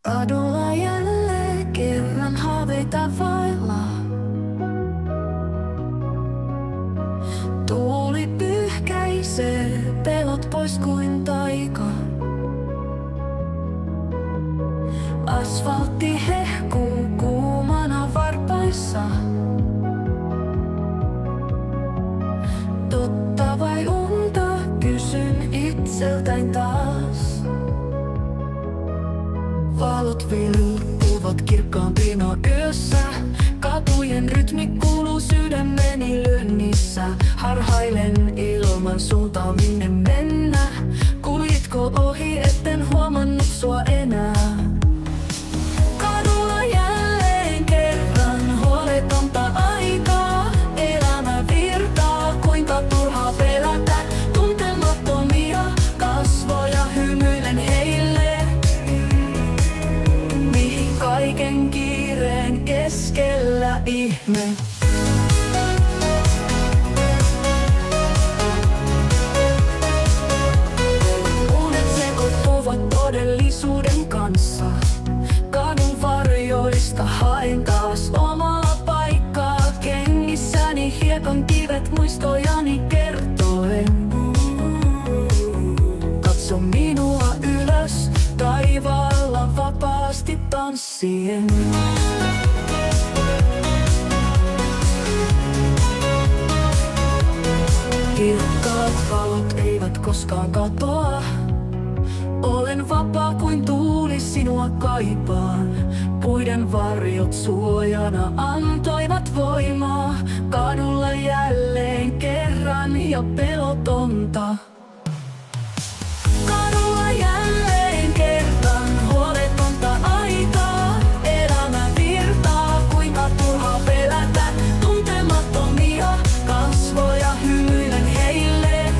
Kadulla jälleen kerran haaveita vailla. Tuuli pyyhkäisee pelot pois kuin taika. Asfaltti hehkuu kuumana varpaissa. Totta vai unta, kysyn itseltäni taas. Valot vilppuvat kirkkaampina yössä. Katujen rytmi kuuluu sydämeni lyönnissä. Harhailen ilman suuntaa minne mennä. Kuljitko ohi, etten huomannut sua enää. Kadulla jälleen kerran huoletonta aikaa. Elämä virtaa, kuinka turhaa pelätä. Tuntemattomia kasvoja hymyilen heille. Mihin kaiken kiireen keskellä ihme. Unet sekoittuvat todellisuuden kanssa. Kadun varjoista haen taas omaa paikkaa. Kengissäni hiekan kivet muistojani kertoen. Katso minua ylös, taivaalla vapaasti tanssien. Kirkkaat valot eivät koskaan katoa. Olen vapaa kuin tuuli, sinua kaipaan. Puiden varjot suojana antoivat voimaa. Kadulla jälleen kerran ja pelotonta. Kadulla jälleen kerran huoletonta aikaa. Elämä virtaa, kuinka turhaa pelätä. Tuntemattomia kasvoja hymyilen heille.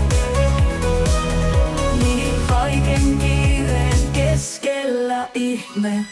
Niin kaiken kiireen keskellä ihme.